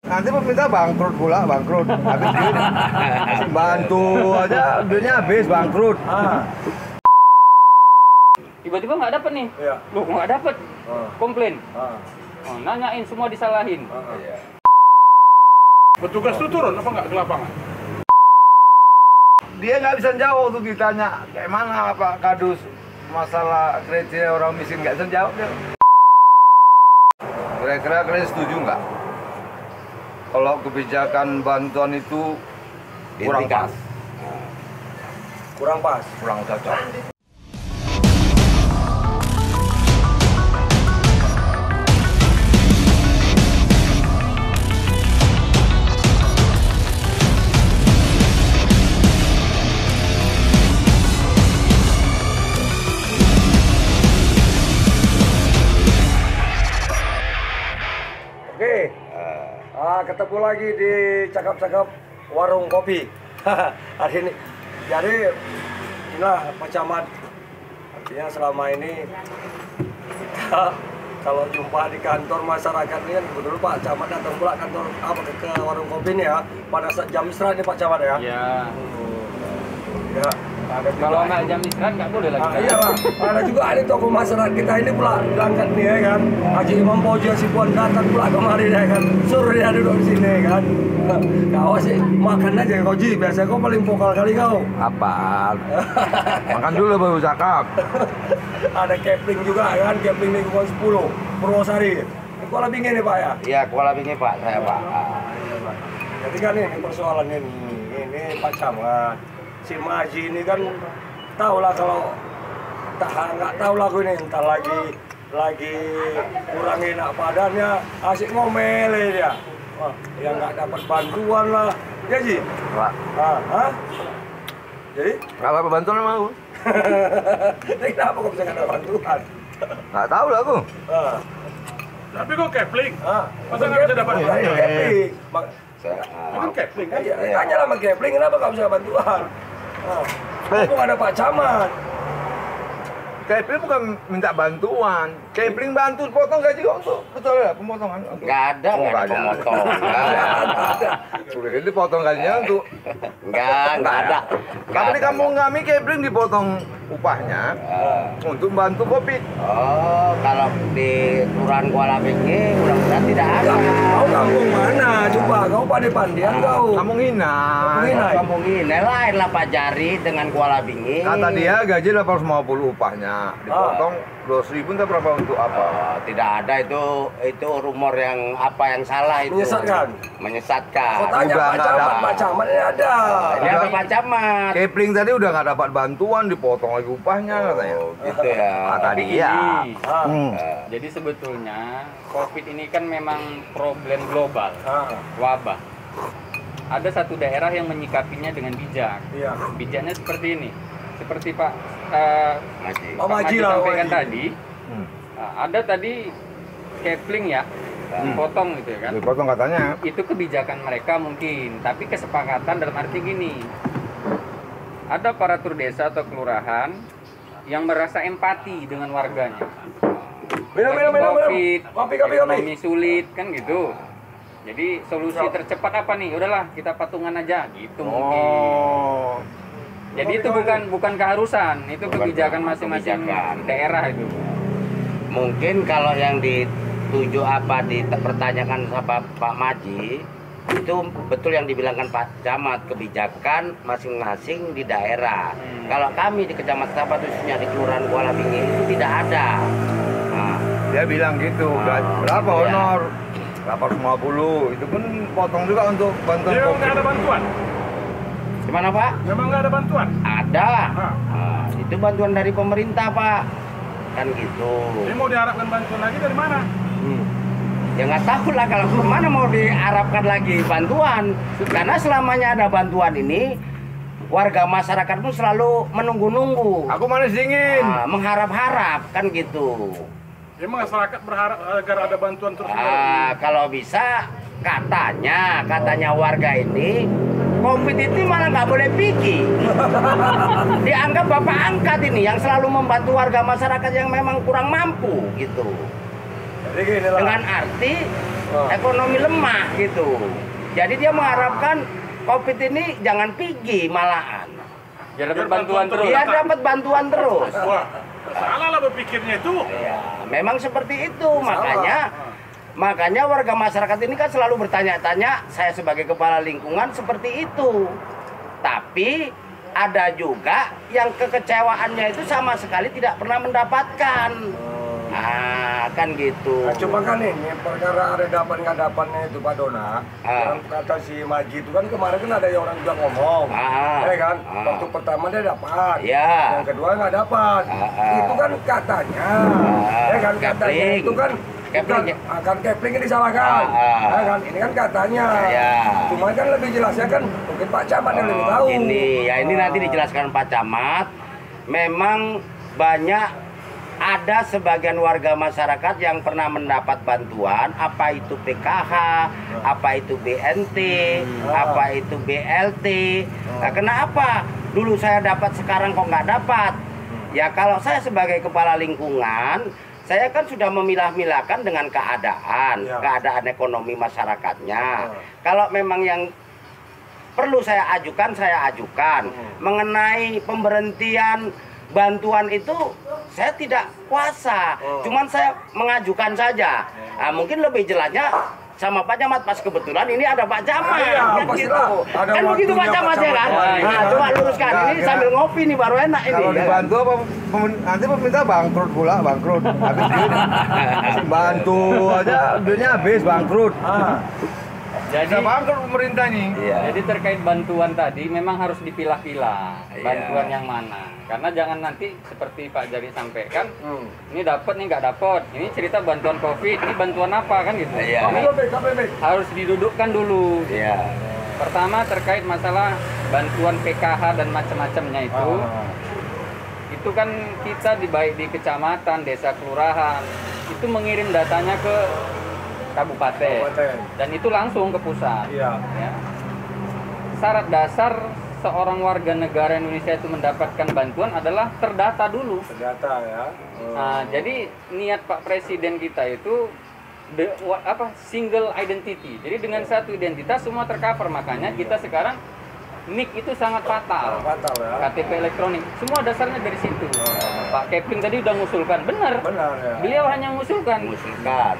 Nanti pemerintah bangkrut pula, bangkrut. Habis duit, bantu aja, duitnya habis bangkrut. Tiba-tiba nggak dapet nih. Iya. Loh, nggak dapet. Komplain. Oh, nanyain semua disalahin. Petugas tuh turun apa nggak ke lapangan? Dia nggak bisa jawab tuh ditanya kayak mana Pak Kadus masalah kriteria orang miskin, nggak bisa jawab dia. Kira-kira kalian setuju nggak? Kalau kebijakan bantuan itu kurang pas, Kurang pas. kurang cocok. Oke. Ketemu lagi di cakap-cakap warung kopi. Hari ini. Jadi inilah Pak Camat. Artinya selama ini kita kalau jumpa di kantor masyarakat ini kan betul Pak Camat datang pula kantor ke warung kopi ini ya. Pada saat jam istirahat nih Pak Camat ya. Ya. Ya. Ada juga Kalau nggak jam istirahat nggak boleh lagi. iya Pak, ada juga ada tokoh masyarakat kita ini pula berangkat nih ya kan. Haji Imam Bojo Sipuan datang pula kemarin ya kan. Suruh dia duduk di sini kan. Kau sih makan aja kau Ji, biasanya kau paling vokal kali kau. Apa? Makan dulu baru cakap. Ada Kepling juga kan, Kepling di Kepulauan 10, Purwosari. Kuala Binge nih Pak ya? Iya, Kuala Binge Pak, saya Pak. Jadi kan ini persoalan ini Pak Camat. Si Maji ini kan tahu lah kalau nggak tahu lah aku ini entar lagi kurang enak badannya asik ngomel dia. Wah, yang nggak dapat bantuan lah, ya Ji? Pak, Jadi? nggak apa-apa bantuan mau? Jadi kenapa kok bisa nggak ada bantuan? Nggak tahu lah aku. Tapi kok Kepling? Masa nggak bisa dapat Iya, bantuan? Kepling. Kan Kepling kan? Iya, tanya lah sama Kepling, kenapa nggak bisa bantuan? Kok ada Pak Camat? Kepling bukan minta bantuan. Kepling bantu potong gaji untuk betul ya pemotongan. Nggak ada pemotongan. Sudah ini potong gajinya untuk Nggak ada. Tapi di kampung kami Kepling dipotong upahnya untuk bantu Covid. Oh, kalau di Kelurahan Kuala Binge mudah-mudahan tidak ada. Kau kampung mana? Coba kau pada pandian kau. Kampung Hina. Kampung ini lain lah Pak Jari dengan Kuala Binge. Kata dia gaji 850 upahnya dipotong 2.000 entah berapa untuk apa? Oh, tidak ada itu rumor yang salah itu. Menyesatkan. Kau tanya Udah Pak nggak Camat, ada. Pak Camat ini ada. Ini ada Pak Camat. Kepling tadi udah nggak dapat bantuan dipotong lagi upahnya katanya. Oh, gitu ya. Kata Tapi dia. gini, Hmm. jadi sebetulnya COVID ini kan memang problem global, wabah. Ada satu daerah yang menyikapinya dengan bijak. Iya. Bijaknya seperti ini. Seperti Pak Masih. Pak Maji lah, sampaikan Maji. tadi. Ada tadi Kepling ya, potong gitu ya kan. Dipotong katanya. Itu kebijakan mereka mungkin, tapi kesepakatan dalam arti gini. Ada aparatur desa atau kelurahan yang merasa empati dengan warganya. Minum. COVID, Kopi. ekonomi sulit kan gitu. Jadi solusi tercepat apa nih? Udahlah kita patungan aja gitu mungkin. Oh. Jadi itu bukan keharusan, itu kebijakan masing-masing daerah itu. Mungkin kalau yang dituju dipertanyakan sama Pak Maji itu betul yang dibilangkan Pak Camat, kebijakan masing-masing di daerah. Kalau kami di Kecamatan Sapat khususnya di Kelurahan Kuala Binge itu tidak ada. Nah, Dia bilang gitu, berapa gitu ya. honor? 850, itu pun potong juga untuk bantuan Dia nggak Covid. ada bantuan? gimana Pak? Memang nggak ada bantuan? Ada. Nah, itu bantuan dari pemerintah Pak. Kan gitu. Ini mau diharapkan bantuan lagi dari mana? Ya nggak tahu lah kalau kemana mau diharapkan lagi bantuan. Karena selamanya ada bantuan ini, warga masyarakat pun selalu menunggu-nunggu. Aku manis dingin. Mengharap-harap kan gitu. Ya masyarakat berharap agar ada bantuan terus. Kalau bisa katanya warga ini COVID itu malah nggak boleh pikir. Dianggap bapak angkat ini yang selalu membantu warga masyarakat yang memang kurang mampu gitu. Jadi gini lah. Dengan arti ekonomi lemah gitu. Jadi dia mengharapkan COVID ini jangan pergi malahan. Biar dapat bantuan terus. Dia dapat bantuan terus. Wah, salah lah berpikirnya itu. Ya, memang seperti itu. Makanya warga masyarakat ini kan selalu bertanya-tanya, saya sebagai kepala lingkungan seperti itu. Tapi ada juga yang kekecewaannya itu sama sekali tidak pernah mendapatkan. Nah, kan gitu. Nah, cuma kan ini perkara ada dapat nggak dapatnya itu Pak Dona. Yang kata si Maji itu kan kemarin kan ada yang orang juga ngomong, ya kan? Waktu pertama dia dapat, yang kedua nggak dapat. Itu kan katanya, ya kan? Katanya itu kan akan Kepling yang disalahkan, ya kan? Ini kan katanya. Cuma kan lebih jelasnya kan mungkin Pak Camat yang lebih tahu. Ini nanti dijelaskan Pak Camat. Memang banyak. Ada sebagian warga masyarakat yang pernah mendapat bantuan, apa itu PKH, apa itu BNT, apa itu BLT. Nah, kenapa dulu saya dapat sekarang kok nggak dapat? Ya kalau saya sebagai kepala lingkungan, saya kan sudah memilah-milahkan dengan keadaan ekonomi masyarakatnya. Kalau memang yang perlu saya ajukan, mengenai pemberhentian bantuan itu saya tidak kuasa, cuman saya mengajukan saja. Nah, mungkin lebih jelasnya sama Pak Camat pas kebetulan ini ada Pak Camat, kan gitu. Kan begitu Pak Camat ya kan. Nah, coba luruskan ini sambil ngopi nih baru enak ini. Kalau dibantu apa nanti pemerintah bangkrut pula, habis duit. Bantu aja duitnya habis bangkrut. Jadi bangkrut pemerintah ini. Jadi terkait bantuan tadi memang harus dipilah-pilah bantuan yang mana. Karena jangan nanti seperti Pak Jari sampaikan, ini dapat nih nggak dapat. Ini cerita bantuan COVID, ini bantuan apa kan gitu. Ini harus didudukkan dulu. Pertama terkait masalah bantuan PKH dan macam-macamnya itu kan kita baik di kecamatan, desa, kelurahan itu mengirim datanya ke kabupaten dan itu langsung ke pusat. Ya. Syarat dasar seorang warga negara Indonesia itu mendapatkan bantuan adalah terdata dulu. Terdata ya. Nah, jadi niat Pak Presiden kita itu single identity. Jadi dengan satu identitas semua tercover. Makanya kita sekarang NIK itu sangat fatal. KTP elektronik. Semua dasarnya dari situ. Pak Kepling tadi udah ngusulkan, benar ya. Beliau hanya ngusulkan.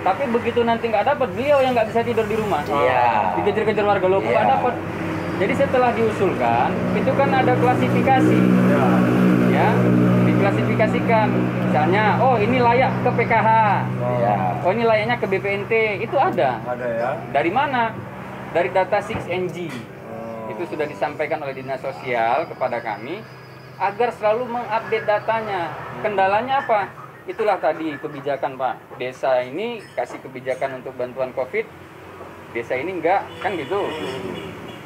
Tapi begitu nanti nggak dapat, beliau yang nggak bisa tidur di rumah. Dikejar-kejar warga lokalnya nggak dapat. Jadi setelah diusulkan, itu kan ada klasifikasi, ya, diklasifikasikan. Misalnya, oh ini layak ke PKH, oh ini layaknya ke BPNT, itu ada. Ada ya. Dari mana? Dari data 6NG. Itu sudah disampaikan oleh Dinas Sosial kepada kami agar selalu mengupdate datanya. Kendalanya apa? Itulah tadi kebijakan Pak. Desa ini kasih kebijakan untuk bantuan COVID, desa ini enggak, kan gitu.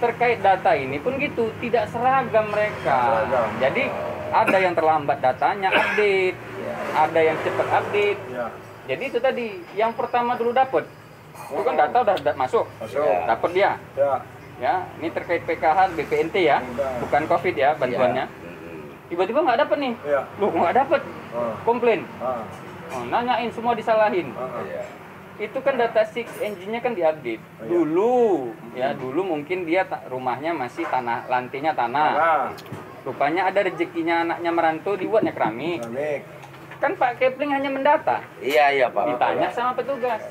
Terkait data ini pun gitu, tidak seragam mereka. Jadi ada yang terlambat datanya update, ada yang cepat update. Jadi itu tadi, yang pertama dulu dapat. Itu kan data udah masuk. Dapat dia. Ya, ini terkait PKH, BPNT ya, bukan COVID ya bantuannya. Tiba-tiba nggak dapat nih, loh nggak dapat, komplain, nanyain semua disalahin. Itu kan data 6NG-nya kan diupdate dulu, ya dulu mungkin dia rumahnya masih tanah, lantainya tanah. Rupanya ada rezekinya anaknya merantau dibuatnya keramik. Kan Pak Kepling hanya mendata. Iya Pak. Ditanya sama petugas.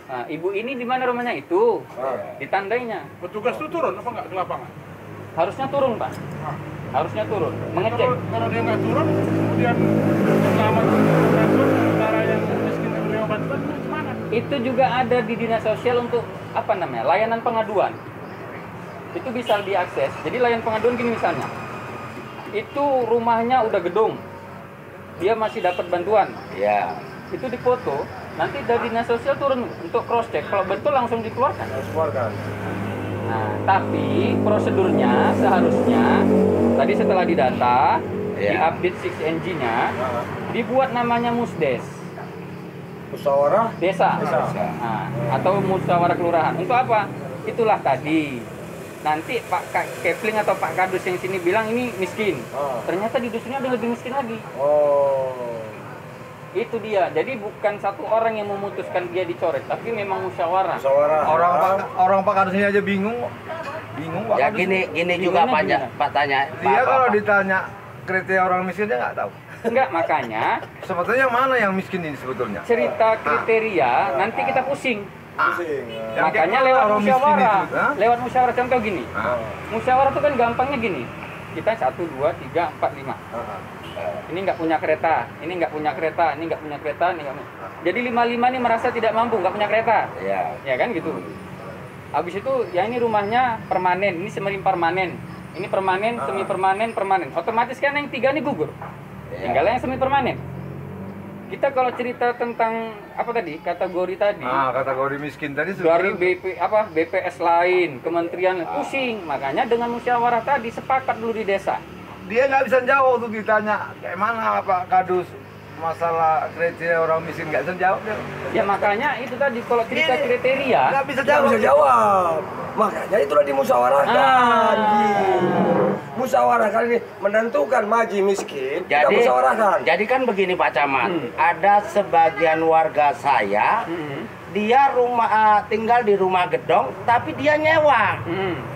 Nah, ibu ini di mana rumahnya itu? Ditandainya. Petugas itu turun apa nggak ke lapangan? Harusnya turun Pak. Harusnya turun, mengecek. Kalau dia nggak turun, kemudian selamat sementara yang miskin menerima bantuan, gimana? Itu juga ada di Dinas Sosial untuk apa namanya? Layanan pengaduan. Itu bisa diakses. Jadi layanan pengaduan gini misalnya. Itu rumahnya udah gedung. Dia masih dapat bantuan. Itu dipoto. Nanti dari Dinas Sosial turun untuk cross check. Kalau betul langsung dikeluarkan. Nah, tapi prosedurnya seharusnya tadi setelah didata, diupdate 6NG-nya, dibuat namanya musdes. Musyawarah desa. Nah, atau musyawarah kelurahan. Untuk apa? Itulah tadi. Nanti Pak Kepling atau Pak Kadus yang sini bilang ini miskin. Ternyata di dusunnya ada lebih miskin lagi. Itu dia. Jadi bukan satu orang yang memutuskan dia dicoret, tapi memang musyawarah. Musyawarah. Orang Pak Kadus ini aja bingung Pak Ya Kadus. gini juga Bingungnya Pak tanya. Dia Pak, kalau Pak. ditanya kriteria orang miskin dia nggak tahu. Enggak, makanya Sebetulnya yang mana yang miskin ini sebetulnya? cerita kriteria nanti kita pusing. Pusing. Yang Makanya kayak lewat orang miskin musyawarah. itu, ha? Lewat musyawarah, contoh gini. Ah. Musyawarah itu kan gampangnya gini. Kita 1, 2, 3, 4, 5. Ini nggak punya kereta, ini nggak punya kereta, ini nggak punya kereta, ini nggak punya. Jadi 5 ini merasa tidak mampu, nggak punya kereta. Iya. Ya kan gitu. Habis itu ya ini rumahnya permanen, ini semi permanen. Ini permanen, semi permanen, permanen. Otomatis kan yang 3 ini gugur. Tinggal yang semi permanen. Kita kalau cerita tentang apa tadi? Kategori tadi. Kategori miskin tadi Dari sebenarnya BPS lain, kementerian pusing. Makanya dengan musyawarah tadi sepakat dulu di desa. dia nggak bisa jawab tuh ditanya kayak mana Pak Kadus masalah kriteria orang miskin nggak bisa jawab dia. Ya makanya itu tadi kalau cerita Ini kriteria nggak bisa Nggak jawab. bisa jawab. Makanya itulah dimusyawarahkan. Musyawarah kali ini menentukan maji miskin. Kita musyawarahkan. Jadi kan begini Pak Camat, ada sebagian warga saya dia tinggal di rumah gedong tapi dia nyewa.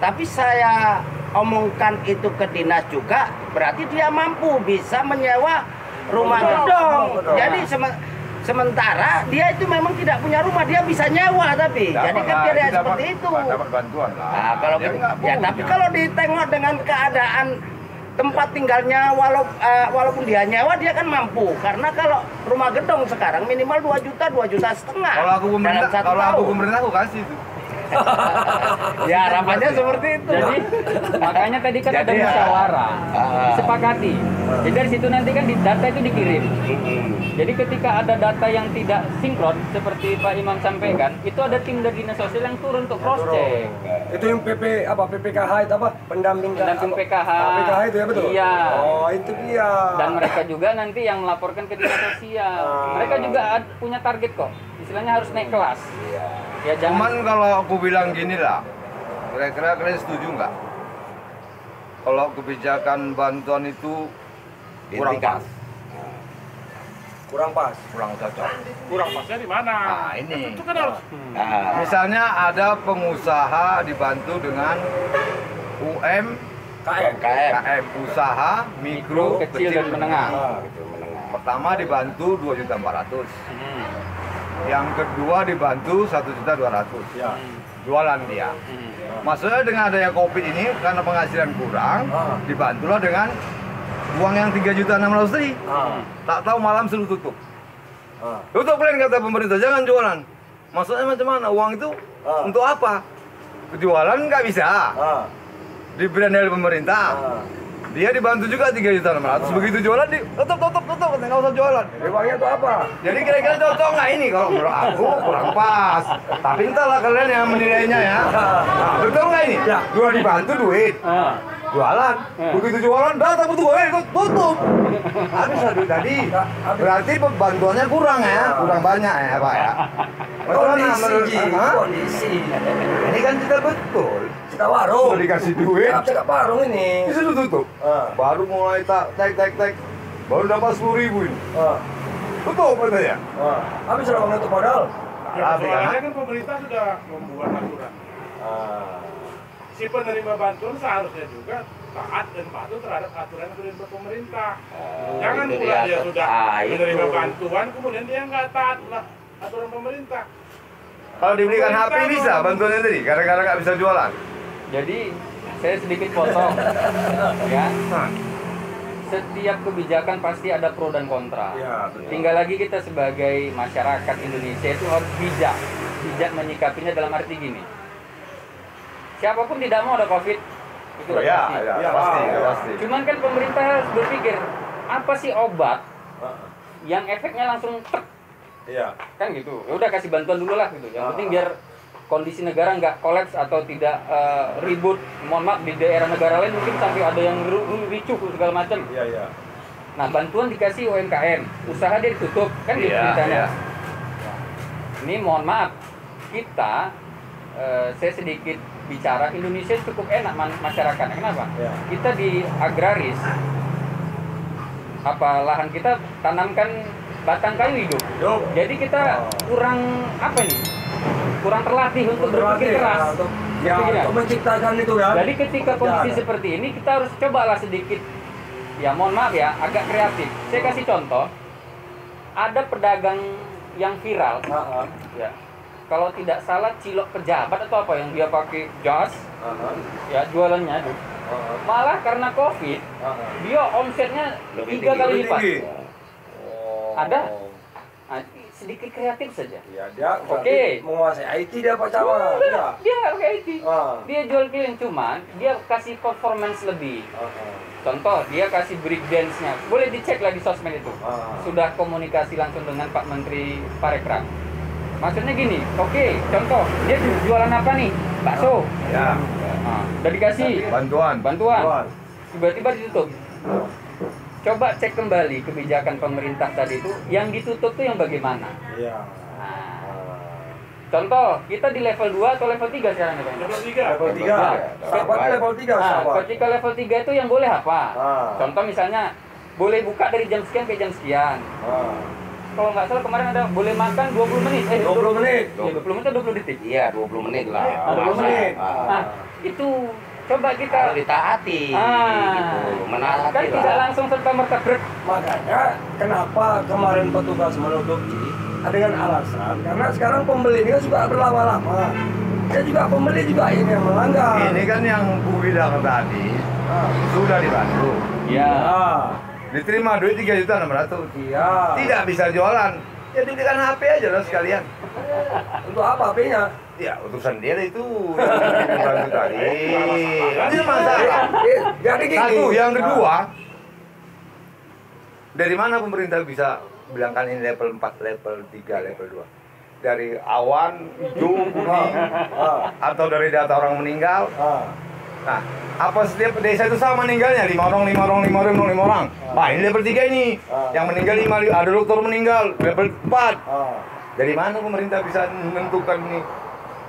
Tapi saya omongkan itu ke dinas juga, berarti dia mampu bisa menyewa rumah gedong. Jadi sementara dia itu memang tidak punya rumah, dia bisa nyewa tapi. Jadi kan dia lihat seperti itu. Dapat bantuan lah. Nah, kalau Dia nggak ya punya. tapi kalau ditengok dengan keadaan tempat tinggalnya walaupun dia nyewa dia kan mampu, karena kalau rumah gedong sekarang minimal 2 juta 2,5 juta Kalau aku pemerintah, dalam 1 kalau aku tahun. pemerintah aku kasih itu. Ya harapannya seperti itu. Jadi makanya tadi kan ada Jadi, musyawarah, disepakati. Jadi dari situ nanti kan data itu dikirim. Jadi ketika ada data yang tidak sinkron seperti Pak Imam sampaikan, itu ada tim dari dinas sosial yang turun untuk cross check. Itu yang PPKH itu apa? Pendamping Pendamping PKH. PKH itu ya betul? Iya. Oh, itu dia. Dan mereka juga nanti yang melaporkan ke dinas sosial. Mereka juga punya target kok. Istilahnya harus naik kelas. Ya jangan. Cuman kalau aku bilang gini lah, kira-kira kalian setuju nggak? Kalau kebijakan bantuan itu kurang pas, Kurang pas. kurang cocok. Kurang pasnya di mana? Nah, ini. Itu kan harus Misalnya ada pengusaha dibantu dengan UMKM, KM. usaha mikro, kecil dan menengah. Pertama dibantu 2.400.000. Yang kedua dibantu 1.200.000. Ya. Jualan dia. Maksudnya dengan adanya Covid ini karena penghasilan kurang, dibantulah dengan uang yang 3.600.000. Tak tahu malam suruh tutup. Tutup kalian kata pemerintah, jangan jualan. Maksudnya macam mana? Uang itu untuk apa? Jualan nggak bisa. Diberi dari pemerintah. Dia dibantu juga 3.600.000. Begitu jualan di tutup, nggak usah jualan. Uangnya itu apa? Jadi kira-kira cocok nggak ini? Kalau menurut aku kurang pas. Tapi entahlah kalian yang menilainya ya. Nah, betul nggak ini? Dua dibantu duit. Jualan. Begitu jualan, dah tak butuh duit, tutup. Habis lah duit tadi. Berarti bantuannya kurang ya, kurang banyak ya Pak ya. Kondisi. Ini kan tidak betul. Kita warung. Mau dikasih duit, Kita warung ini. disuruh tutup. Baru mulai tek. Baru dapat 10.000 ini. Tutup katanya. Habis lah uang itu modal. ya, soalnya kan pemerintah sudah membuat aturan. Si penerima bantuan seharusnya juga taat dan patuh terhadap aturan yang sudah dibuat pemerintah. Jangan itu pula dia. dia sudah Itu. menerima bantuan kemudian dia nggak taat lah aturan pemerintah. Kalau dibelikan HP bisa bantuannya tadi, gara-gara nggak bisa jualan. Jadi saya sedikit potong ya. Setiap kebijakan pasti ada pro dan kontra. Ya, betul. Tinggal lagi kita sebagai masyarakat Indonesia itu harus bijak menyikapinya dalam arti gini. Siapapun tidak mau ada COVID, itu udah pasti. Pasti. Cuman kan pemerintah harus berpikir apa sih obat yang efeknya langsung tek, Iya. kan gitu. Ya udah kasih bantuan dulu lah gitu. Yang penting biar kondisi negara nggak kolaps atau tidak ribut. Mohon maaf di daerah negara lain mungkin sampai ada yang ricuh segala macam. Iya. Nah bantuan dikasih UMKM, usaha dia ditutup kan gitu ceritanya. Ini mohon maaf kita saya sedikit bicara Indonesia cukup enak masyarakatnya. Kenapa? Ya. Kita di agraris lahan kita tanamkan batang kayu hidup. Jadi kita kurang apa nih? Kurang terlatih untuk berpikir keras. Ya, untuk menciptakan itu ya. Jadi ketika kondisi seperti ini kita harus cobalah sedikit, ya mohon maaf ya, agak kreatif. Saya kasih contoh, ada pedagang yang viral, ya. Kalau tidak salah cilok pejabat atau apa yang dia pakai jas, ya jualannya itu. Malah karena COVID, dia omsetnya 3 kali lipat. Ada. Nah, sedikit kreatif saja. Ya, dia Oke. menguasai IT dia Pak Camat. Ya. Dia pakai IT. Dia jual keliling, cuman dia kasih performance lebih. Contoh, dia kasih break dance-nya. Boleh dicek lah di sosmed itu. Sudah komunikasi langsung dengan Pak Menteri Parekraf. Maksudnya gini, oke, contoh, dia jualan apa nih? Bakso. Ya. Nah, udah dikasih Bantuan. Tiba-tiba ditutup. Coba cek kembali kebijakan pemerintah tadi itu, yang ditutup tuh yang bagaimana? Iya. Nah, contoh, kita di level 2 atau level 3 sekarang ya, Pak? Level 3. Level 3. Sahabat level 3 Nah, sahabat. ketika level 3 itu yang boleh apa? Contoh misalnya, boleh buka dari jam sekian ke jam sekian. Kalau nggak salah kemarin ada boleh makan 20 menit. 20 menit. Iya, 20 menit atau 20 detik? Iya, 20 menit lah. 20 menit. Nah, itu coba kita Harus ditaati. Gitu. Menaati kan tidak lah. langsung serta-merta brek. Makanya kenapa kemarin petugas menutup dengan alasan karena sekarang pembeli ini kan juga berlama-lama. Ya juga pembeli juga ini yang melanggar. Ini kan yang Bu bilang tadi sudah dibantu. Ya. Diterima duit 3.600.000. Iya. Tidak bisa jualan. Ya dibelikan HP aja lah sekalian. Untuk apa HP-nya? Ya utusan dia itu yang dibantu tadi. Ini masalah. Jadi gini. Satu, yang kedua, dari mana pemerintah bisa bilangkan ini level 4, level 3, level 2? Dari awan, hijau, kuning, atau dari data orang meninggal? Nah, apa setiap desa itu sama meninggalnya? 5 orang. Nah, ini level 3 ini. Yang meninggal 5, ada dokter meninggal, level 4. Dari mana pemerintah bisa menentukan ini?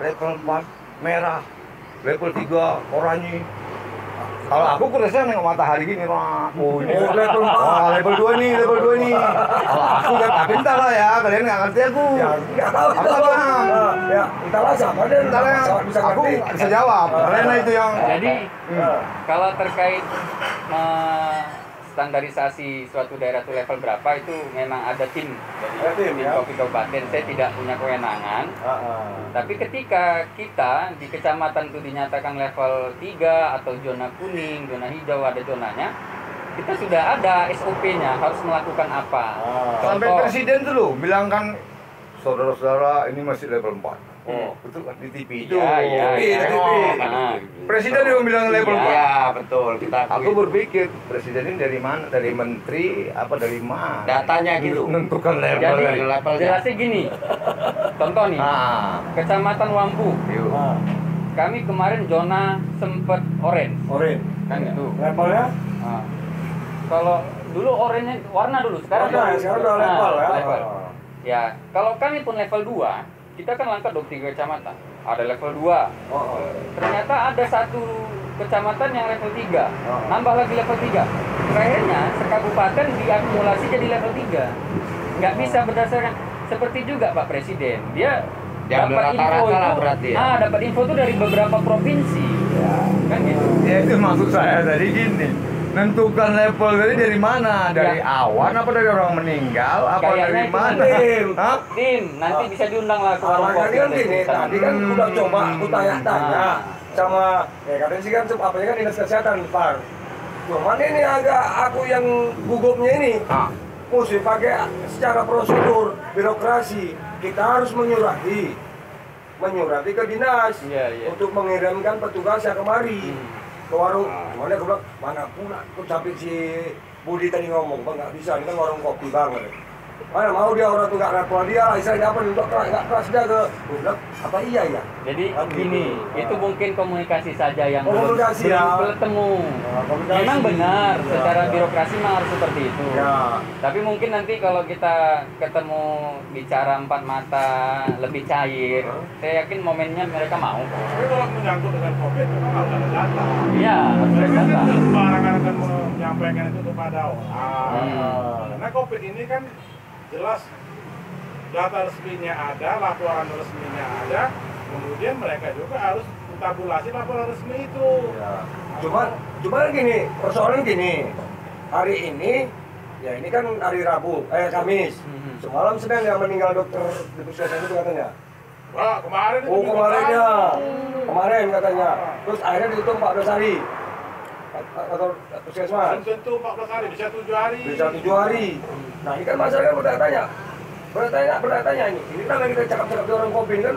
Level 4 merah, level 3 oranye. Kalau aku kurasa nengok matahari gini, wah, oh ini level 4. level 2 nih, level 2 nih. Kalau aku kan tapi entah lah ya, kalian nggak ngerti aku. Ya, nggak tahu. Aku nggak paham. Ya, entahlah siapa deh. Entah lah, Bisa aku ngerti. bisa jawab. Kalian itu yang Jadi kalau terkait standarisasi suatu daerah itu level berapa itu memang ada tim Ada tim, di ya. Kopi Kabupaten. Saya tidak punya kewenangan. Tapi ketika kita di kecamatan itu dinyatakan level 3 atau zona kuning, zona hijau, ada zonanya, kita sudah ada SOP-nya harus melakukan apa. sampai Contoh, presiden tuh loh bilang kan saudara-saudara ini masih level 4. Oh, betul kan di TV itu. Iya. Nah, Presiden yang bilang level 4. Iya, betul. Kita Aku berpikir presiden ini dari mana? Dari menteri apa dari mana? datanya gitu. Menentukan level. Jadi levelnya. jelasnya gini. Contoh nih, Kecamatan Wampu. Yuk. Kami kemarin zona sempet orange. Orange. Kan gitu. Levelnya? Nah, kalau dulu oranye warna dulu, sekarang Warna, sekarang udah level ya. level. Ya, kalau kami pun level 2, kita kan langkah 23 kecamatan. Ada level 2. Ternyata ada satu kecamatan yang level 3. Nambah lagi level 3. Terakhirnya sekabupaten diakumulasi jadi level 3. Nggak bisa berdasarkan seperti juga Pak Presiden. Dia dapat info rata-rata lah itu, berarti ya. dapat info itu dari beberapa provinsi. Kan gitu. Ya itu maksud saya tadi gini. Menentukan level dari mana? Dari awan apa dari orang meninggal? Apa Kayaknya dari itu mana? tim. Hah? Tim, nanti bisa diundang lah ke warung Makanya kopi. kan ada gini, di sana. tadi kan udah coba aku tanya-tanya sama, ya katanya sih kan apanya kan dinas kesehatan Pak. Cuman ini agak aku yang gugupnya ini, mesti pakai secara prosedur birokrasi. Kita harus menyurati ke dinas Iya. untuk mengirimkan petugas yang kemari ke warung. Mana aku bilang mana pula, aku sampai si Budi tadi ngomong, bang nggak bisa, ini kan warung kopi banget. Mana mau dia orang tuh nggak rapor dia lah, istilahnya apa untuk nggak keras dia ke, aku bilang apa iya ya? Jadi Kan gini, gitu. itu mungkin komunikasi saja yang Komunikasi, belum ya. bertemu. Komunikasi. Memang benar, Ya. secara birokrasi memang harus seperti itu. Ya. Tapi mungkin nanti kalau kita ketemu bicara empat mata lebih cair, saya yakin momennya mereka mau. Tapi kalau menyangkut dengan COVID, memang harus ada data. Iya, harus ada Mereka data. tidak sembarangan akan menyampaikan itu kepada orang. Hmm. Karena COVID ini kan jelas data resminya ada, laporan resminya ada, kemudian mereka juga harus tabulasi laporan resmi itu. Ya. Cuma gini, persoalan gini. Hari ini, ya ini kan hari Rabu, Kamis. Semalam Senin yang meninggal dokter di puskesmas itu katanya. Wah, kemarin itu kemarin katanya. Terus akhirnya ditutup 14 hari. Atau puskesmas. belum tentu 14 hari, bisa 7 hari. Bisa 7 hari. Nah ini kan masyarakat bertanya ini. Ini kan lagi kita cakap-cakap di orang kopi kan.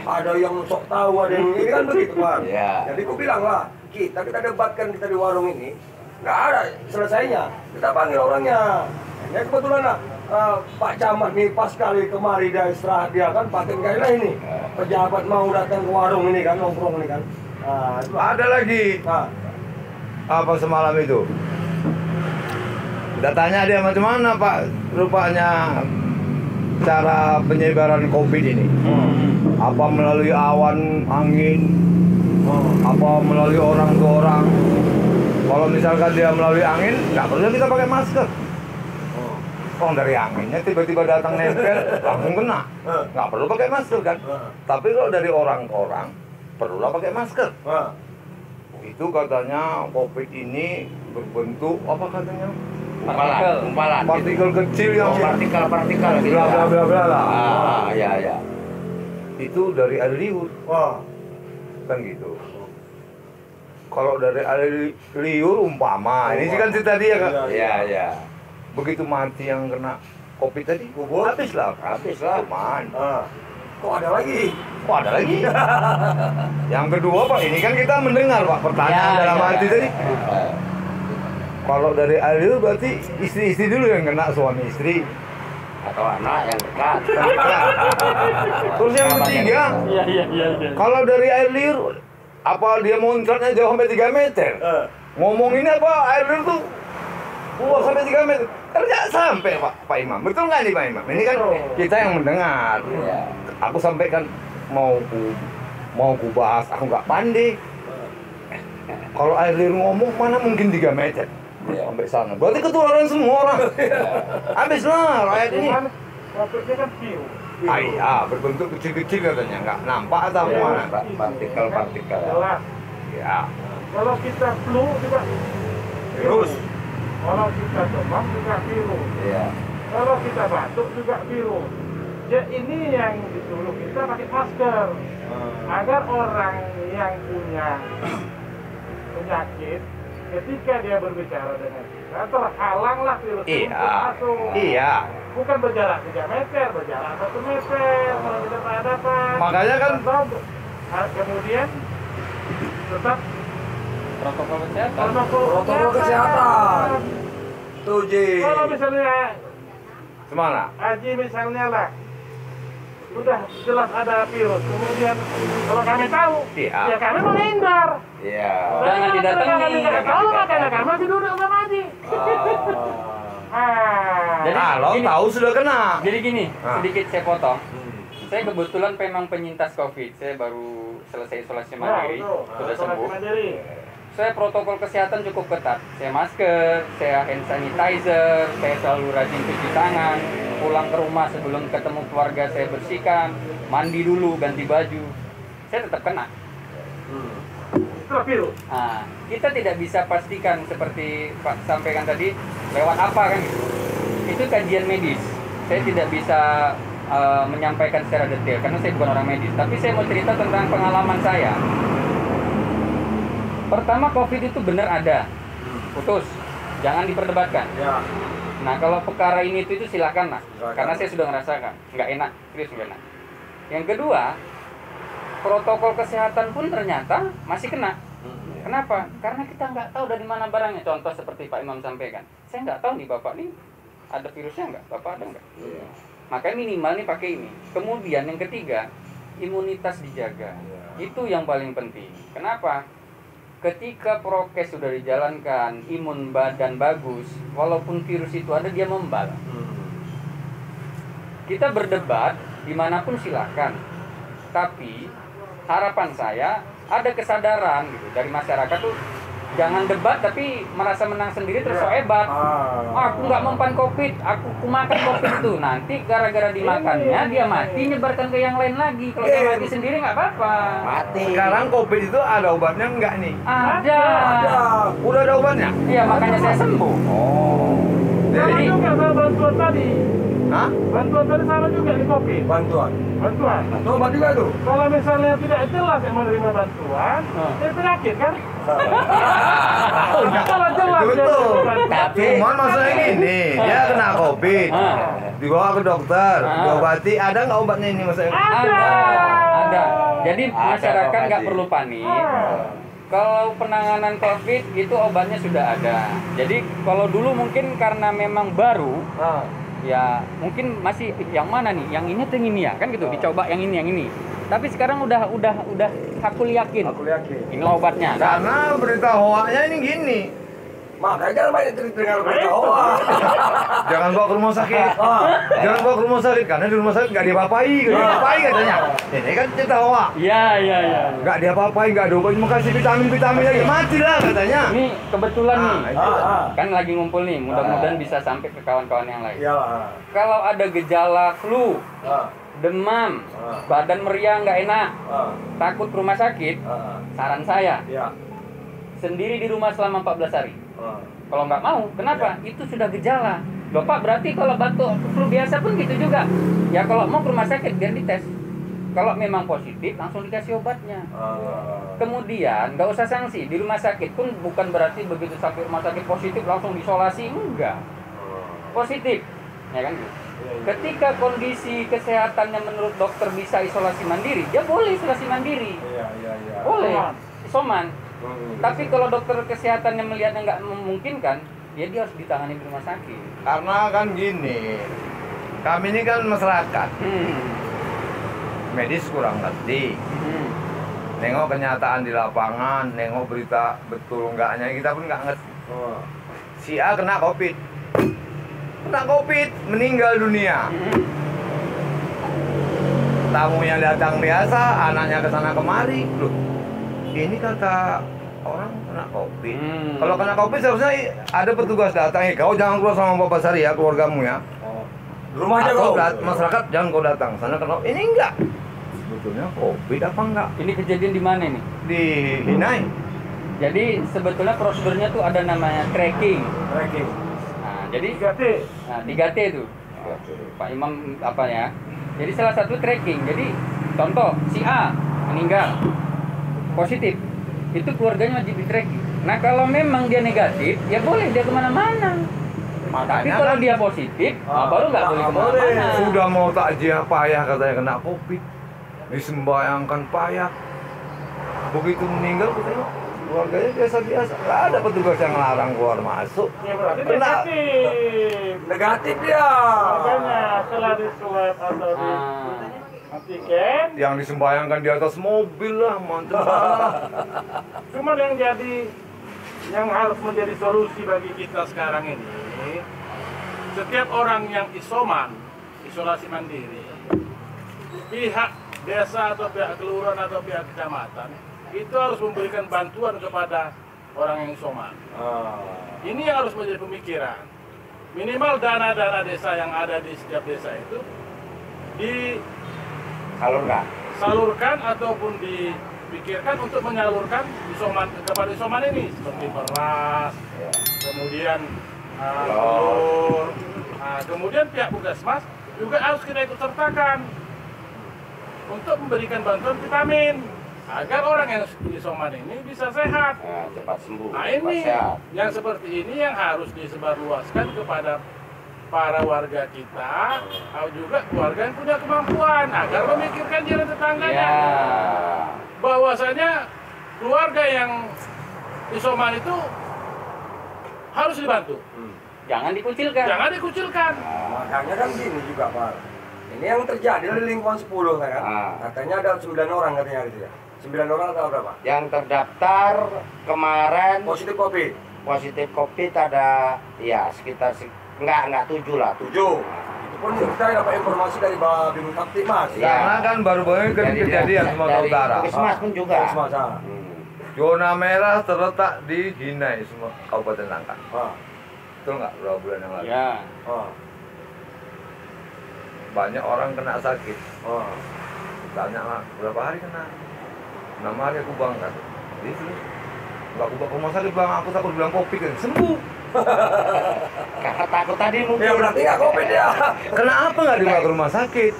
Ada yang sok tahu, ada yang ini kan begitu kan. Jadi aku bilang lah, kita debatkan kita di warung ini, nggak ada selesainya. Kita panggil orangnya. Ya kebetulan lah, Pak Camat nih pas kali kemari dia istirahat dia kan paten kali lah ini. Pejabat mau datang ke warung ini kan, nongkrong ini kan. Ada lagi. Apa semalam itu? Kita tanya dia macam mana Pak rupanya cara penyebaran COVID ini. Apa melalui awan, angin, apa melalui orang ke orang. Kalau misalkan dia melalui angin, nggak perlu kita pakai masker. Kalau dari anginnya tiba-tiba datang nempel, langsung kena. Nggak perlu pakai masker kan. Tapi kalau dari orang ke orang, perlulah pakai masker. Itu katanya COVID ini berbentuk apa katanya? Kumpalan. Partikel kecil yang partikel gitu. Bla bla bla lah. Ya. Itu dari air liur. Kan gitu. Kalau dari air liur umpama, ini sih kan cerita dia kan. Iya. Begitu mati yang kena COVID tadi, habis lah. Cuman, Kok ada lagi? Yang kedua Pak, ini kan kita mendengar Pak pertanyaan dalam hati tadi. Kalau dari air liur berarti istri-istri dulu yang kena, suami istri atau anak yang dekat. Terus yang ketiga, kalau dari air liur, apa dia muncratnya jauh sampai 3 meter? Ngomonginnya apa air liur tuh luas sampai 3 meter? Kan nggak sampai Pak Imam, betul nggak nih Pak Imam? Ini kan kita yang mendengar. Aku sampaikan mau ku bahas, aku nggak pandai. Kalau air liur ngomong mana mungkin 3 meter? Sampai sana. Berarti ketularan semua orang. Habis lah rakyat ini. COVID-nya kan virus. Iya, berbentuk kecil-kecil katanya, nggak nampak atau mana? Partikel. Jelas. Ya. Kalau kita flu juga Virus. Kalau kita demam juga virus. Iya. Kalau kita batuk juga virus. Ya ini yang disuruh kita pakai masker agar orang yang punya penyakit ketika dia berbicara dengan kita terhalanglah virus itu masuk. Iya. Bukan berjarak 3 meter, berjarak 1 meter kalau kita berhadapan. Makanya kan kemudian tetap Protokol kesehatan. Protokol kesehatan. Tuh Ji. Kalau misalnya Semana? Haji misalnya lah udah jelas ada virus, kemudian kalau kami tahu, ya kami menghindar. Iya. Jangan didatangi. Kami tidak tahu makanya kami masih duduk sama Haji. Jadi Kalau gini, tahu sudah kena. Jadi gini, sedikit saya potong. Saya kebetulan memang penyintas COVID. Saya baru selesai isolasi mandiri, sudah sembuh. Saya protokol kesehatan cukup ketat. Saya masker, saya hand sanitizer, saya selalu rajin cuci tangan. Pulang ke rumah sebelum ketemu keluarga saya bersihkan, mandi dulu, ganti baju. Saya tetap kena. Nah, kita tidak bisa pastikan seperti Pak sampaikan tadi lewat apa kan gitu. Itu kajian medis. Saya tidak bisa menyampaikan secara detail karena saya bukan orang medis. Tapi saya mau cerita tentang pengalaman saya. Pertama, COVID itu benar ada, putus, jangan diperdebatkan. Nah, kalau perkara ini itu silakan lah, karena saya sudah ngerasakan, nggak enak, serius nggak enak. Yang kedua, protokol kesehatan pun ternyata masih kena. Kenapa? Karena kita nggak tahu dari mana barangnya. Contoh seperti Pak Imam sampaikan, saya nggak tahu nih Bapak nih ada virusnya nggak, Bapak ada nggak? Makanya minimal nih pakai ini. Kemudian yang ketiga, imunitas dijaga. Itu yang paling penting. Kenapa? Ketika prokes sudah dijalankan, imun badan bagus, walaupun virus itu ada, dia membal. Kita berdebat dimanapun silakan, tapi harapan saya ada kesadaran gitu dari masyarakat tuh, Jangan debat tapi merasa menang sendiri terus so hebat. Aku nggak mempan COVID, aku makan COVID itu. Nanti gara-gara dimakannya dia mati, nyebarkan ke yang lain lagi. Kalau dia mati sendiri nggak apa-apa. Mati. Sekarang COVID itu ada obatnya enggak nih? Ada. Udah ada obatnya? Iya, makanya saya sembuh. Oh. Sama Jadi, juga sama bantuan tadi. hah? Bantuan tadi sama juga di kopi. Bantuan. Bantuan. Itu obat juga tuh. Kalau misalnya tidak jelas yang menerima bantuan, ya penyakit kan? Kalau jelas Itu dia betul. menerima bantuan. Tapi Cuman masalahnya gini, dia kena COVID, dibawa ke dokter, diobati, ada nggak obatnya ini masalahnya? Ada. Jadi Ada, masyarakat Pak nggak Haji. perlu panik. Kalau penanganan COVID itu obatnya sudah ada. Jadi kalau dulu mungkin karena memang baru, ya mungkin masih yang mana nih? Yang ini atau yang ini ya? Kan gitu. Dicoba yang ini. Tapi sekarang udah aku yakin. Aku yakin. Inilah obatnya. Karena berita hoaknya ini gini, Makanya jangan banyak dengar berita hoax. jangan bawa ke rumah sakit, jangan bawa ke rumah sakit karena di rumah sakit nggak diapa-apai, katanya. Ini kan cerita hoak, Iya. nggak diapa-apai, nggak diobatin, mau kasih vitamin lagi, mati lah katanya. Ini kebetulan nih. itu. Kan lagi ngumpul nih. Mudah-mudahan bisa sampai ke kawan-kawan yang lain. Iyalah. Kalau ada gejala flu, demam, badan meriang nggak enak, takut ke rumah sakit, saran saya Iya. sendiri di rumah selama 14 hari. Kalau nggak mau, kenapa? Itu sudah gejala. Loh Pak, berarti kalau batuk flu biasa pun gitu juga. Ya kalau mau ke rumah sakit biar dites. Kalau memang positif langsung dikasih obatnya. Kemudian nggak usah sanksi. Di rumah sakit pun bukan berarti begitu sampai rumah sakit positif langsung diisolasi, enggak. Positif, ya kan? Ketika kondisi kesehatannya menurut dokter bisa isolasi mandiri, dia boleh isolasi mandiri. Iya. Boleh, isoman. Tapi kalau dokter kesehatannya melihatnya nggak memungkinkan, ya dia harus ditangani di rumah sakit. Karena kan gini, kami ini kan masyarakat, medis kurang ngerti. Nengok kenyataan di lapangan, nengok berita betul enggaknya, kita pun nggak ngerti. Si A kena COVID, meninggal dunia. Tamunya datang biasa, anaknya kesana kemari, loh. Ini kata orang kena COVID. Kalau kena COVID seharusnya ada petugas datang. Kau jangan keluar sama Bapak Sari ya, keluargamu ya. Rumahnya Atau kau. masyarakat jangan kau datang. Sana kena. Ini enggak. Sebetulnya COVID apa enggak? Ini kejadian di mana nih? Di Hinai. Jadi sebetulnya prosedurnya tuh ada namanya tracking. Tracking. Nah, jadi 3T. 3T itu. Pak Imam apa ya? Jadi salah satu tracking. Jadi contoh si A meninggal positif, itu keluarganya wajib di tracking. Nah kalau memang dia negatif, ya boleh dia kemana-mana. Tapi kalau dia positif, baru nggak boleh kemana-mana. Sudah mau takjiah payah katanya kena COVID, disembayangkan payah. Begitu meninggal katanya keluarganya biasa-biasa, nggak ada petugas yang larang keluar masuk. Ya berarti Kena. Negatif dia. Makanya setelah di swab atau di antigen, Yang disembayangkan di atas mobil lah, mantap lah. cuma yang harus menjadi solusi bagi kita sekarang ini, setiap orang yang isolasi mandiri, pihak desa atau pihak kelurahan atau pihak kecamatan itu harus memberikan bantuan kepada orang yang isoman. Ini yang harus menjadi pemikiran. Minimal dana-dana desa yang ada di setiap desa itu disalurkan ataupun dipikirkan untuk menyalurkan kepada isoman ini seperti beras, kemudian telur. Kemudian pihak puskesmas juga harus kita ikut sertakan untuk memberikan bantuan vitamin agar orang yang isoman ini bisa sehat. Cepat sembuh. Nah cepat ini sehat. yang seperti ini yang harus disebarluaskan kepada para warga kita, atau juga keluarga yang punya kemampuan agar memikirkan jalan tetangganya. Bahwasanya keluarga yang isoman itu harus dibantu. Jangan dikucilkan. Jangan dikucilkan. Makanya kan gini juga Pak. Ini yang terjadi di lingkungan 10 kan. Katanya ada 9 orang katanya gitu ya. 9 orang atau berapa? Yang terdaftar kemarin Positif COVID. positif COVID ada ya sekitar enggak 7 lah. 7. Itu pun kita dapat informasi dari Babin Kaptipmas. Iya. Karena kan baru-baru kan Dari- kejadian Sumatera dari Utara. Puskesmas pun juga. Puskesmas, ah. Zona merah terletak di Hinai, semua Kabupaten Langkat. Betul nggak berapa bulan yang lalu? Ya. Banyak orang kena sakit. Tanya lah, berapa hari kena? 6 hari aku bang kan. Itu nggak aku bawa ke rumah sakit bang, aku takut bilang COVID kan sembuh. Karena takut tadi mungkin. Ya berarti nggak COVID ya. Kenapa nggak dibawa ke rumah sakit?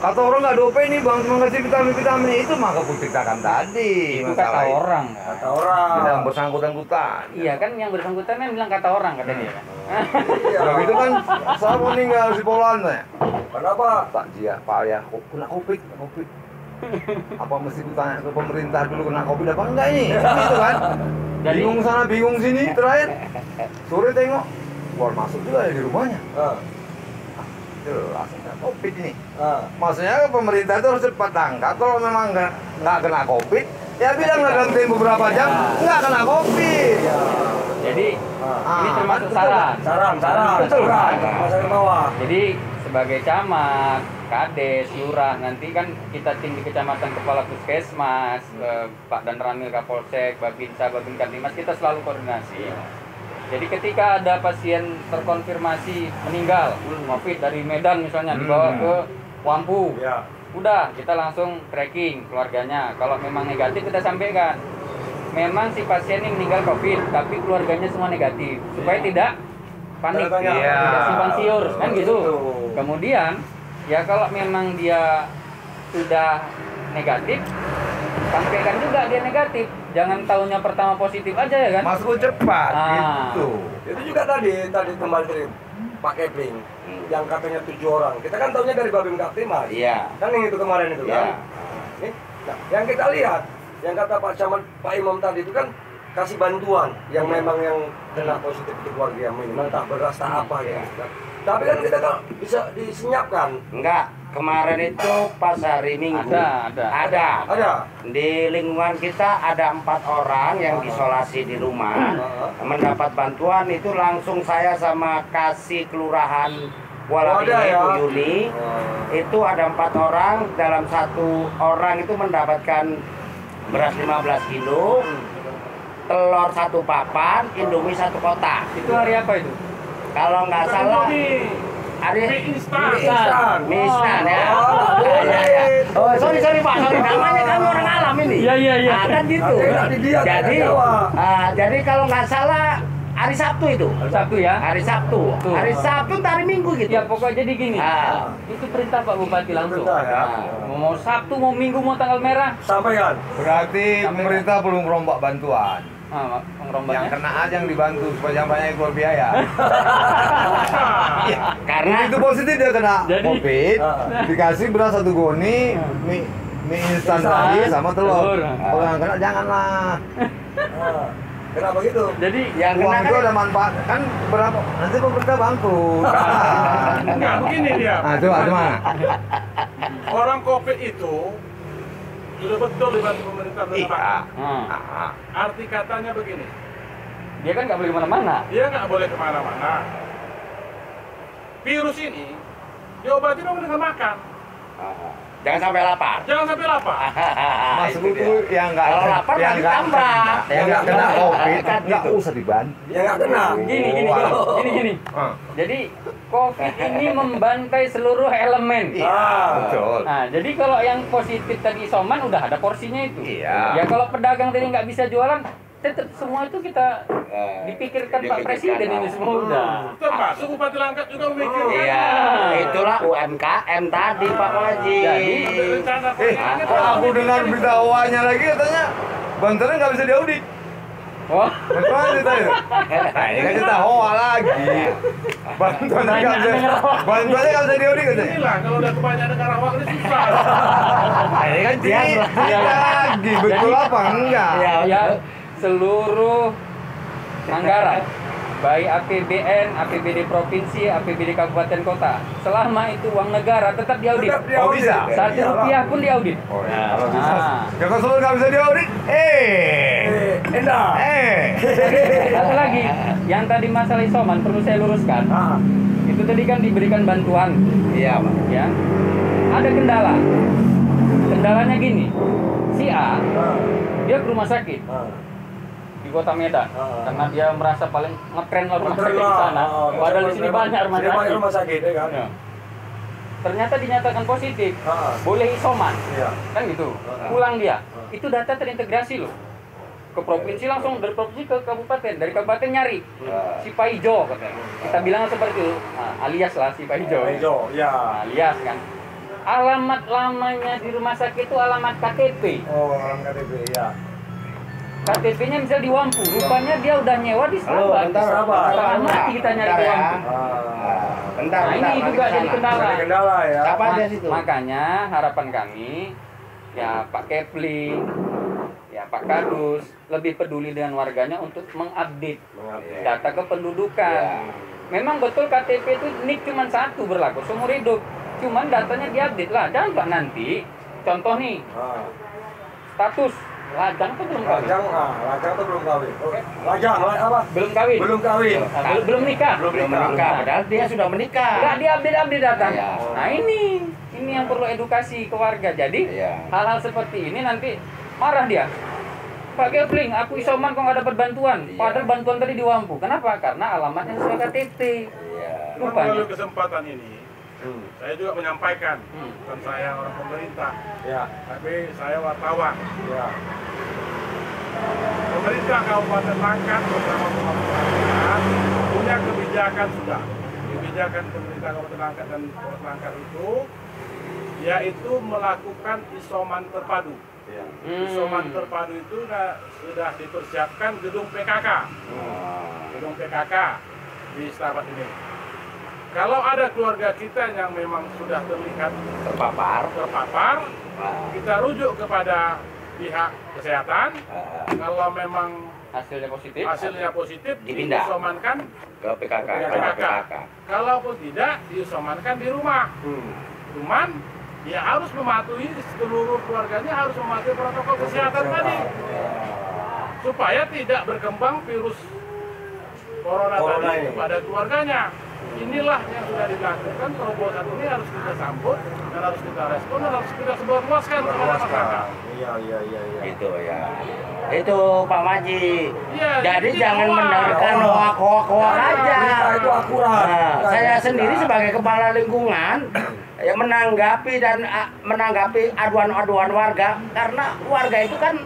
Kata orang nggak dope nih bang, cuma kasih vitamin itu maka aku ceritakan tadi. Itu kata orang. Kata orang. Yang bersangkutan-kutan. Iya kan yang bersangkutan kan bilang kata orang kata dia kan. Nah itu kan saya meninggal di Polan ya. Kenapa? Pak Jia, Pak ya, kena COVID. Apa mesti kutanya ke pemerintah dulu kena COVID apa enggak ini? Gitu kan? Jadi- Bingung sana, bingung sini, terakhir sore tengok, keluar masuk juga ya di rumahnya. Jelas kena COVID ini. Maksudnya pemerintah itu harus cepat tangkap. Kalau memang nggak kena COVID, ya bilang dalam tempo beberapa jam nggak kena COVID. Jadi ini termasuk saran. Saran. Betul kan? Masyarakat bawah. Jadi sebagai camat, kades, lurah, nanti kan kita tim di kecamatan kepala puskesmas, Pak Dan Ramil Kapolsek, Babinsa, Babin Kamtimas, kita selalu koordinasi. Jadi ketika ada pasien terkonfirmasi meninggal COVID dari Medan misalnya dibawa ke Wampu, Ya. udah kita langsung tracking keluarganya. Kalau memang negatif kita sampaikan. Memang si pasien ini meninggal COVID, tapi keluarganya semua negatif, supaya tidak panik, Iya. tidak simpang siur, kan gitu. Betul. Kemudian ya kalau memang dia sudah negatif, sampaikan juga dia negatif. Jangan tahunya pertama positif aja ya kan. Masuk cepat, gitu. Itu juga tadi kembali dari Pak Kepling yang katanya 7 orang. Kita kan tahunya dari Babin Kamtimas. Iya. Kan yang itu kemarin itu kan. Iya. Nih, nah, yang kita lihat, yang kata Pak Camat, Pak Imam tadi itu kan kasih bantuan yang memang yang kena positif itu keluarga yang minimal tak beras tak apa gitu kan. Tapi kan kita kan bisa disenyapkan. Enggak, kemarin itu pas hari Minggu. Ada. Di lingkungan kita ada 4 orang yang isolasi di rumah. Mendapat bantuan itu langsung saya sama kasih kelurahan Kuala Ada ya. Bu Yuni. Itu ada 4 orang, dalam 1 orang itu mendapatkan beras 15 kilo, telur 1 papan, Indomie 1 kotak. Itu hari apa itu? Kalau nggak salah hari Mie instan. Mie instan ya. Oh, Ya. Oh, sorry Pak, sorry namanya kami orang alam ini. Iya. Nah, kan gitu. Tadi dia, Jadi, tadi Jawa. jadi kalau nggak salah hari Sabtu itu. Sabtu ya. Hari Sabtu. Tuh. Hari Sabtu, hari Minggu gitu. Ya pokoknya jadi gini. Ah. Itu perintah Pak Bupati langsung. Perintah, ya. Mau Sabtu, mau Minggu, mau tanggal merah. Sampaikan. Berarti pemerintah belum merombak bantuan. Ah, Yang pengerombaknya. kena aja yang dibantu supaya banyak keluar biaya. Karena Itu positif dia kena Jadi- COVID, dikasih beras 1 goni, mie instan Instan. tadi sama telur. Telur. Kalau yang kena janganlah. Kenapa gitu? Jadi yang Uang kena itu kan ada manfaat kan berapa? Nanti pemerintah bangkrut. Enggak, begini dia. Nah, coba gimana? Orang COVID itu sudah betul dibantu pemerintah Iya. berapa. ah, Arti katanya begini, dia kan nggak boleh kemana-mana. dia nggak boleh kemana-mana. Virus ini diobati dong dengan makan. jangan sampai lapar. Jangan sampai lapar. Maksud Itu itu dia. yang nggak Kalau lapar yang nanti nggak tambah. yang nggak kena COVID Kan nggak gitu. usah dibantu. Ya nggak kena. Gini. Jadi COVID ini membantai seluruh elemen. Iya, betul. Nah, jadi kalau yang positif tadi isoman udah ada porsinya itu. Iya. Ya kalau pedagang tadi nggak bisa jualan, tetap semua itu kita dipikirkan Pak Presiden ini semua udah. Termasuk Bupati Langkat juga memikirkan. Iya, itulah UMKM tadi Pak Waji. Jadi, Rencana Kok aku dengar berita awalnya lagi katanya bantuannya nggak bisa diaudit. wah, Bagaimana ceritanya? Nah, ini kan cerita hoa lagi. Bantuannya nggak bisa diaudit katanya. Inilah kalau udah kebanyakan dengar awak ini susah. Nah, ini kan cerita lagi, betul apa enggak? Iya. ya seluruh anggaran baik APBN, APBD provinsi, APBD kabupaten kota, selama itu uang negara tetap diaudit. Tetap diaudit. Oh, bisa? Satu rupiah pun diaudit. Oh, ya. Kalau bisa. Nah. Ya kalau selalu nggak bisa diaudit, Endah. Satu lagi, yang tadi masalah isoman perlu saya luruskan. Itu tadi kan diberikan bantuan, Iya, Pak. ya. Ada kendala. Kendalanya gini, si A Dia ke rumah sakit di Kota Medan karena dia merasa paling ngetren lah rumah sakit di sana. Padahal di sini banyak rumah sakit. Ya kan? Ya. Ternyata dinyatakan positif, boleh isoman, kan gitu. Pulang dia, itu data terintegrasi loh. Ke provinsi langsung, dari provinsi ke kabupaten, dari kabupaten nyari si Paijo katanya. Kita bilang seperti itu, alias lah si Paijo. Alias kan. Alamat lamanya di rumah sakit itu alamat KTP. Oh, alamat KTP, ya. KTP-nya misal di Wampu, rupanya dia udah nyewa di Serabat. Setengah mati kita nyari di Wampu. Nah ini juga jadi kendala. Ya. Makanya harapan kami, ya Pak Kepling, ya Pak Kadus, lebih peduli dengan warganya untuk mengupdate data kependudukan. Memang betul KTP itu NIK cuma satu berlaku seumur hidup. Cuman datanya diupdate lah, jangan Pak nanti. Contoh nih, status lajang tuh belum kawin. Lajang tuh belum kawin. Lajang apa? Belum kawin. Belum nikah. Padahal dia sudah menikah. Enggak diupdate data. Nah ini yang perlu edukasi ke warga. Jadi hal-hal seperti ini nanti marah dia. Pak Kepling, aku isoman kok nggak dapat bantuan. Padahal bantuan tadi di Wampu. Kenapa? Karena alamatnya sesuai KTP. Melalui kesempatan ini, saya juga menyampaikan, bukan saya orang pemerintah, tapi saya wartawan. Pemerintah Kabupaten Langkat bersama pemerintah punya kebijakan sudah. Kebijakan pemerintah Kabupaten Langkat dan Kabupaten Langkat itu, yaitu melakukan isoman terpadu. Isoman terpadu itu sudah dipersiapkan gedung PKK. Gedung PKK di Serabat ini. Kalau ada keluarga kita yang memang sudah terlihat terpapar, kita rujuk kepada pihak kesehatan. Kalau memang hasilnya positif diisomankan ke PKK. Kalaupun tidak, diisomankan di rumah. Cuman dia harus mematuhi, seluruh keluarganya harus mematuhi protokol kesehatan tadi, supaya tidak berkembang virus corona tadi kepada keluarganya. Inilah yang sudah dilakukan, terobosan ini harus kita sambut dan harus kita respon dan harus kita sebarluaskan kepada masyarakat. Itu ya. Itu Pak Maji. Jadi jangan mendengarkan hoak-hoak aja. Itu akurat. Nah, saya sendiri sebagai kepala lingkungan ya menanggapi aduan-aduan warga, karena warga itu kan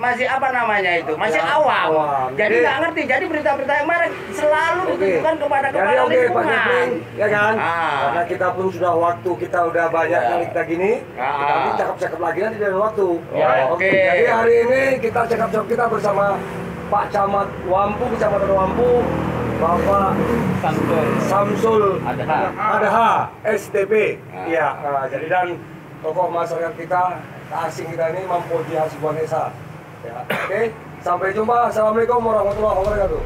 masih awam. Jadi nggak ngerti. Jadi berita-berita yang merek selalu ditujukan kepada kepala lingkungan. Ya kan? Karena kita pun sudah waktu, kita udah banyak kali kita gini, tapi cakap-cakap lagi nanti dari waktu. Jadi hari ini kita cakap-cakap kita bersama Pak Camat Wampu, Kecamatan Wampu, Bapak Samsul Adaha STP. Jadi dan tokoh masyarakat kita, asing kita ini Mampoji Hasibuan Esa. Oke, sampai jumpa. Assalamualaikum warahmatullahi wabarakatuh.